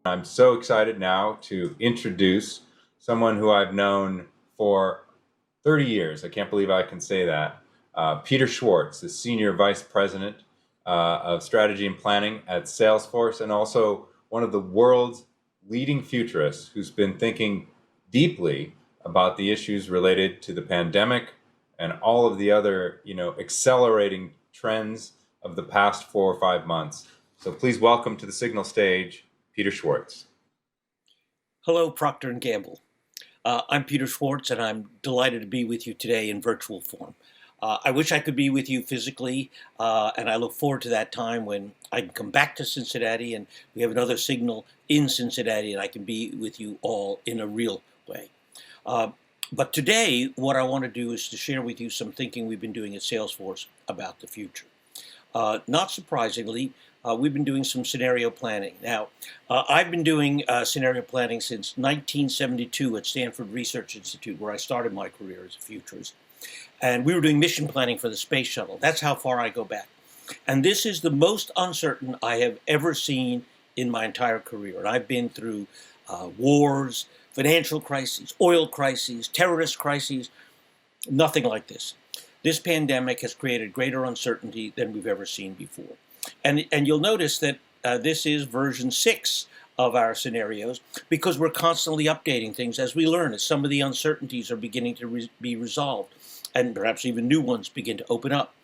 I'm so excited now to introduce someone who I've known for 30 years. I can't believe I can say that. Peter Schwartz, the Senior Vice President of Strategy and Planning at Salesforce, and also one of the world's leading futurists who's been thinking deeply about the issues related to the pandemic and all of the other, accelerating trends of the past 4 or 5 months. So please welcome to the Signal stage, Peter Schwartz. Hello, Procter and Gamble. I'm Peter Schwartz, and I'm delighted to be with you today in virtual form. I wish I could be with you physically, and I look forward to that time when I can come back to Cincinnati and we have another Signal in Cincinnati, and I can be with you all in a real way. But today, what I want to do is to share with you some thinking we've been doing at Salesforce about the future. Not surprisingly, we've been doing some scenario planning. Now, I've been doing scenario planning since 1972 at Stanford Research Institute, where I started my career as a futurist. And we were doing mission planning for the space shuttle. That's how far I go back. And this is the most uncertain I have ever seen in my entire career. And I've been through wars, financial crises, oil crises, terrorist crises, nothing like this. This pandemic has created greater uncertainty than we've ever seen before. And you'll notice that this is version 6 of our scenarios because we're constantly updating things as we learn, as some of the uncertainties are beginning to be resolved, and perhaps even new ones begin to open up.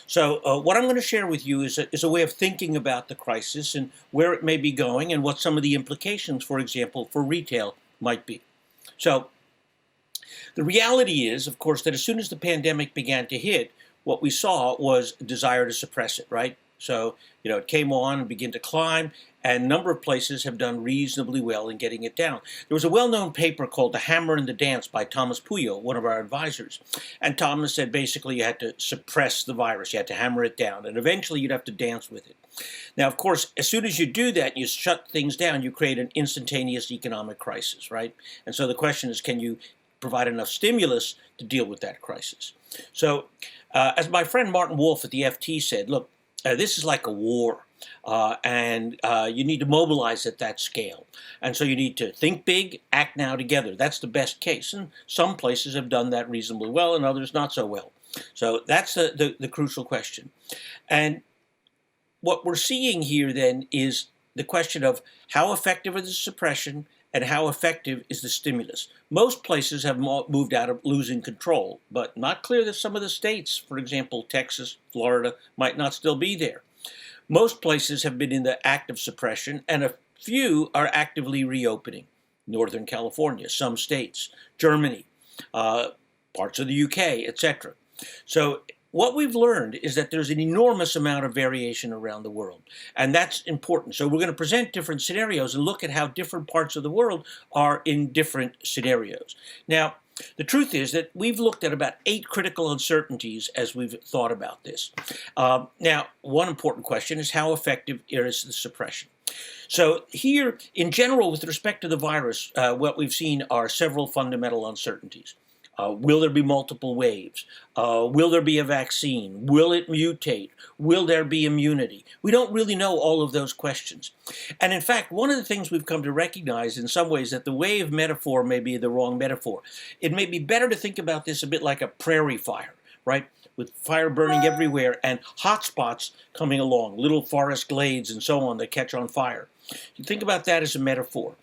So what I'm going to share with you is a way of thinking about the crisis and where it may be going and what some of the implications, for example, for retail might be. So the reality is, of course, that as soon as the pandemic began to hit, what we saw was a desire to suppress it, right? So, it came on and began to climb, and a number of places have done reasonably well in getting it down. There was a well-known paper called The Hammer and the Dance by Thomas Puyo, one of our advisors. And Thomas said basically you had to suppress the virus, you had to hammer it down, and eventually you'd have to dance with it. Now, of course, as soon as you do that and you shut things down, you create an instantaneous economic crisis, right? And so the question is, can you provide enough stimulus to deal with that crisis? So, as my friend Martin Wolf at the FT said, look, this is like a war, and you need to mobilize at that scale. And so you need to think big, act now together. That's the best case. And some places have done that reasonably well and others not so well. So that's the crucial question. And what we're seeing here then is the question of how effective is the suppression and how effective is the stimulus. Most places have moved out of losing control, but not clear that some of the states, for example, Texas, Florida, might not still be there. Most places have been in the act of suppression, and a few are actively reopening. Northern California, some states, Germany, parts of the UK, etc. So what we've learned is that there's an enormous amount of variation around the world, and that's important. So we're going to present different scenarios and look at how different parts of the world are in different scenarios. Now, the truth is that we've looked at about 8 critical uncertainties as we've thought about this. Now, one important question is how effective is the suppression? So here, in general, with respect to the virus, what we've seen are several fundamental uncertainties. Will there be multiple waves? Will there be a vaccine? Will it mutate? Will there be immunity? We don't really know all of those questions. And in fact, one of the things we've come to recognize in some ways that the wave metaphor may be the wrong metaphor. It may be better to think about this a bit like a prairie fire, right? With fire burning everywhere and hot spots coming along, little forest glades and so on that catch on fire. You think about that as a metaphor.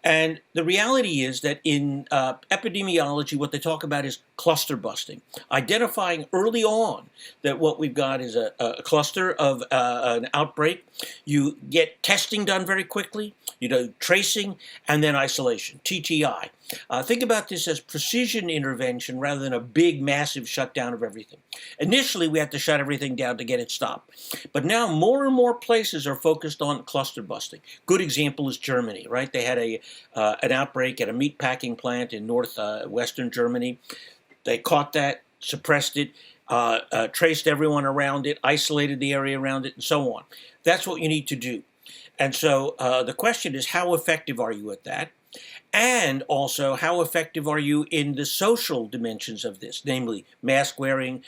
And the reality is that in epidemiology, what they talk about is cluster busting, identifying early on that what we've got is a cluster of an outbreak. You get testing done very quickly, tracing, and then isolation, TTI. Think about this as precision intervention rather than a big, massive shutdown of everything. Initially, we had to shut everything down to get it stopped. But now more and more places are focused on cluster busting. Good example is Germany, right? They had an outbreak at a meatpacking plant in northwestern Germany. They caught that, suppressed it, traced everyone around it, isolated the area around it, and so on. That's what you need to do. And so the question is, how effective are you at that? And also, how effective are you in the social dimensions of this, namely mask wearing,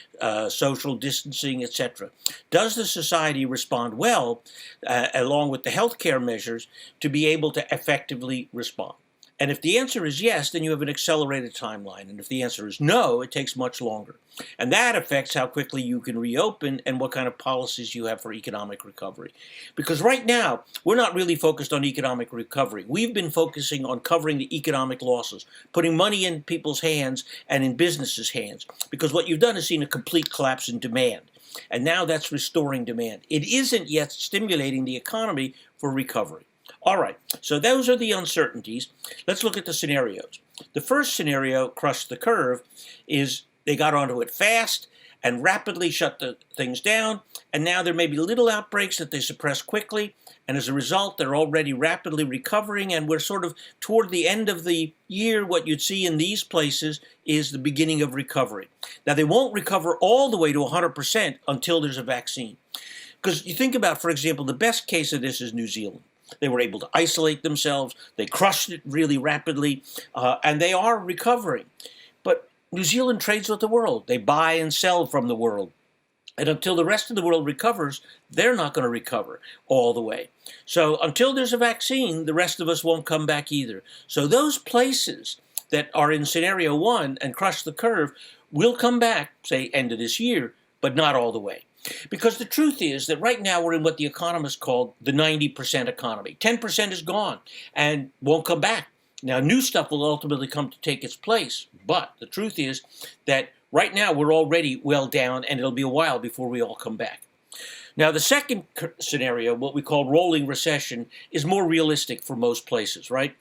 social distancing, etc.? Does the society respond well, along with the healthcare measures, to be able to effectively respond? And if the answer is yes, then you have an accelerated timeline. And if the answer is no, it takes much longer. And that affects how quickly you can reopen and what kind of policies you have for economic recovery. Because right now, we're not really focused on economic recovery. We've been focusing on covering the economic losses, putting money in people's hands and in businesses' hands. Because what you've done is seen a complete collapse in demand. And now that's restoring demand. It isn't yet stimulating the economy for recovery. All right, so those are the uncertainties. Let's look at the scenarios. The first scenario, crush the curve, is they got onto it fast and rapidly shut the things down, and now there may be little outbreaks that they suppress quickly, and as a result, they're already rapidly recovering, and we're sort of toward the end of the year. What you'd see in these places is the beginning of recovery. Now, they won't recover all the way to 100% until there's a vaccine. Because you think about, for example, the best case of this is New Zealand. They were able to isolate themselves. They crushed it really rapidly, and they are recovering. But New Zealand trades with the world. They buy and sell from the world. And until the rest of the world recovers, they're not going to recover all the way. So until there's a vaccine, the rest of us won't come back either. So those places that are in scenario one and crush the curve will come back, say, end of this year, but not all the way. Because the truth is that right now we're in what the economists call the 90% economy. 10% is gone and won't come back. Now, new stuff will ultimately come to take its place. But the truth is that right now we're already well down, and it'll be a while before we all come back. Now, the second scenario, what we call rolling recession, is more realistic for most places, right?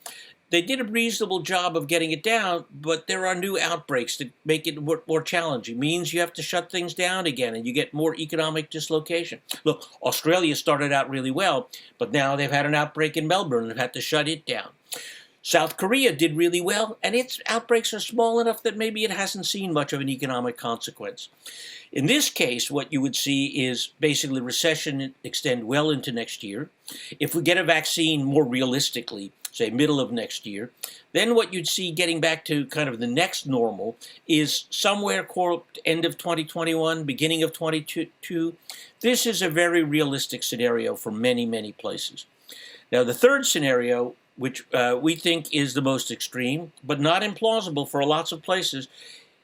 They did a reasonable job of getting it down, but there are new outbreaks that make it more challenging. It means you have to shut things down again, and you get more economic dislocation. Look, Australia started out really well, but now they've had an outbreak in Melbourne and had to shut it down. South Korea did really well, and its outbreaks are small enough that maybe it hasn't seen much of an economic consequence. In this case, what you would see is basically recession extend well into next year. If we get a vaccine more realistically, say middle of next year, then what you'd see getting back to kind of the next normal is somewhere end of 2021, beginning of 2022. This is a very realistic scenario for many, many places. Now, the third scenario, which we think is the most extreme, but not implausible for lots of places,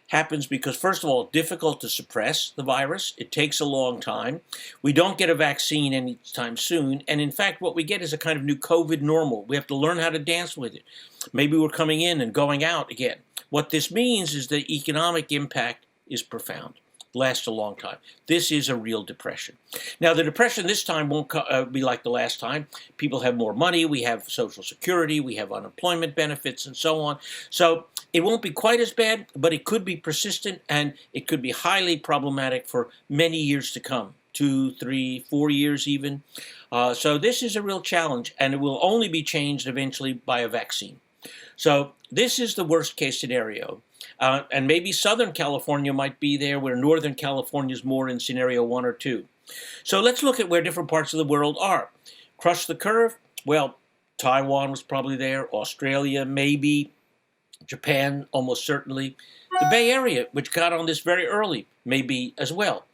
happens because, first of all, it's difficult to suppress the virus. It takes a long time. We don't get a vaccine anytime soon. And in fact, what we get is a kind of new COVID normal. We have to learn how to dance with it. Maybe we're coming in and going out again. What this means is the economic impact is profound. Lasts a long time. This is a real depression. Now, the depression this time won't be like the last time. People have more money. We have Social Security. We have unemployment benefits and so on. So it won't be quite as bad, but it could be persistent, and it could be highly problematic for many years to come, 2, 3, 4 years even. So this is a real challenge, and it will only be changed eventually by a vaccine. So this is the worst case scenario. And maybe Southern California might be there, where Northern California is more in scenario 1 or 2. So let's look at where different parts of the world are. Crush the curve? Well, Taiwan was probably there, Australia maybe, Japan almost certainly. The Bay Area, which got on this very early, may be as well.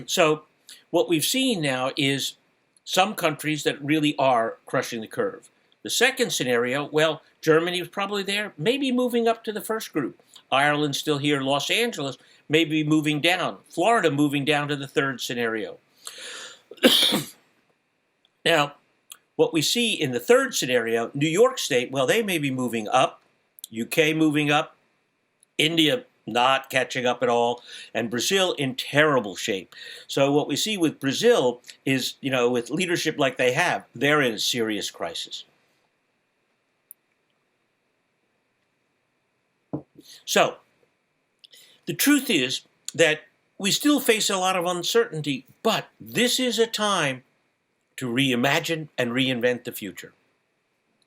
So what we've seen now is some countries that really are crushing the curve. The second scenario, well, Germany was probably there, maybe moving up to the first group. Ireland still here, Los Angeles maybe moving down. Florida moving down to the third scenario. Now, what we see in the third scenario, New York State, well, they may be moving up, UK moving up, India not catching up at all, and Brazil in terrible shape. So what we see with Brazil is, with leadership like they have, they're in a serious crisis. So, the truth is that we still face a lot of uncertainty, but this is a time to reimagine and reinvent the future.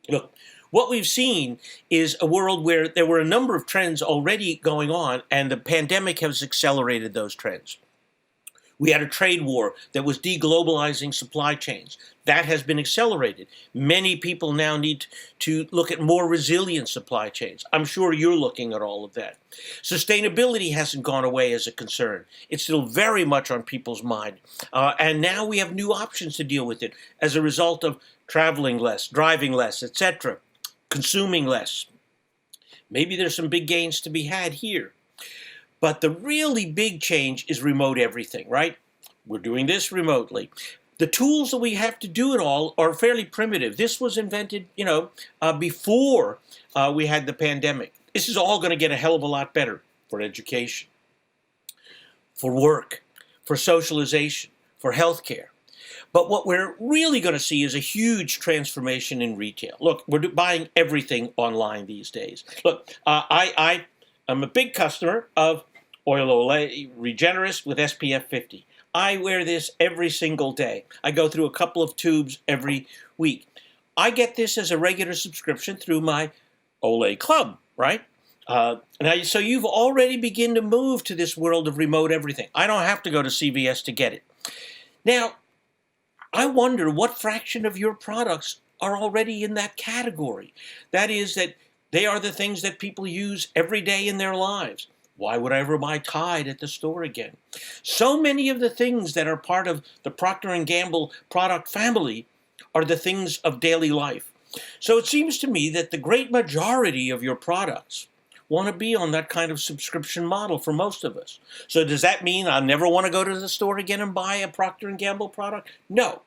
Look, what we've seen is a world where there were a number of trends already going on, and the pandemic has accelerated those trends. We had a trade war that was deglobalizing supply chains. That has been accelerated. Many people now need to look at more resilient supply chains. I'm sure you're looking at all of that. Sustainability hasn't gone away as a concern. It's still very much on people's mind. And now we have new options to deal with it as a result of traveling less, driving less, etc., consuming less. Maybe there's some big gains to be had here. But the really big change is remote everything, right? We're doing this remotely. The tools that we have to do it all are fairly primitive. This was invented, before we had the pandemic. This is all going to get a hell of a lot better for education, for work, for socialization, for healthcare. But what we're really going to see is a huge transformation in retail. Look, we're buying everything online these days. Look, I'm a big customer of Oil Olay Regenerist with SPF 50. I wear this every single day. I go through a couple of tubes every week. I get this as a regular subscription through my Olay Club, right? So you've already begun to move to this world of remote everything. I don't have to go to CVS to get it. Now, I wonder what fraction of your products are already in that category. That is, that they are the things that people use every day in their lives. Why would I ever buy Tide at the store again? So many of the things that are part of the Procter & Gamble product family are the things of daily life. So it seems to me that the great majority of your products want to be on that kind of subscription model for most of us. So does that mean I never want to go to the store again and buy a Procter & Gamble product? No.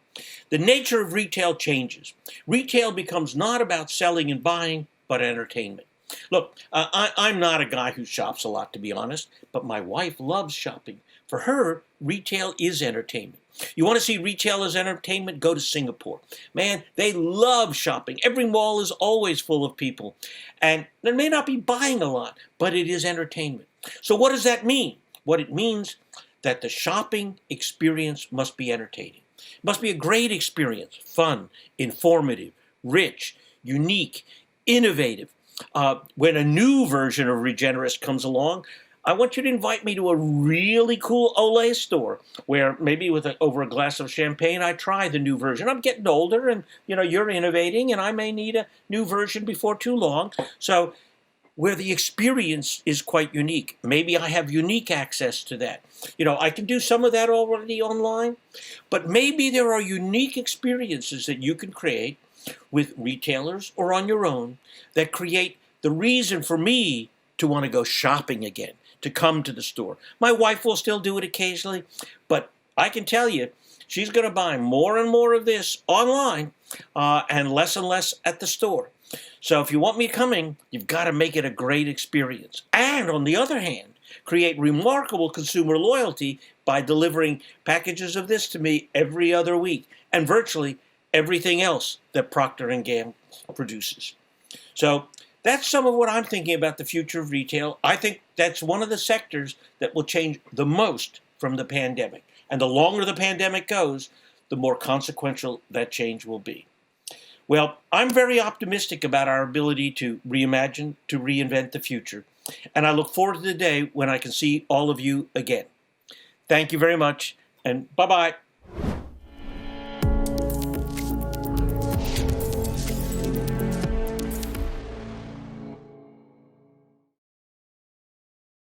The nature of retail changes. Retail becomes not about selling and buying, but entertainment. Look, I'm not a guy who shops a lot, to be honest, but my wife loves shopping. For her, retail is entertainment. You want to see retail as entertainment? Go to Singapore. Man, they love shopping. Every mall is always full of people. And they may not be buying a lot, but it is entertainment. So what does that mean? What it means that the shopping experience must be entertaining. It must be a great experience, fun, informative, rich, unique, innovative. When a new version of Regenerist comes along, I want you to invite me to a really cool Olay store where maybe over a glass of champagne, I try the new version. I'm getting older and, you're innovating and I may need a new version before too long. So where the experience is quite unique. Maybe I have unique access to that. I can do some of that already online, but maybe there are unique experiences that you can create with retailers or on your own that create the reason for me to want to go shopping again, to come to the store. My wife will still do it occasionally, but I can tell you, she's going to buy more and more of this online and less at the store. So if you want me coming, you've got to make it a great experience. And on the other hand, create remarkable consumer loyalty by delivering packages of this to me every other week and virtually everything else that Procter & Gamble produces. So that's some of what I'm thinking about the future of retail. I think that's one of the sectors that will change the most from the pandemic. And the longer the pandemic goes, the more consequential that change will be. Well, I'm very optimistic about our ability to reimagine, to reinvent the future. And I look forward to the day when I can see all of you again. Thank you very much, and bye-bye.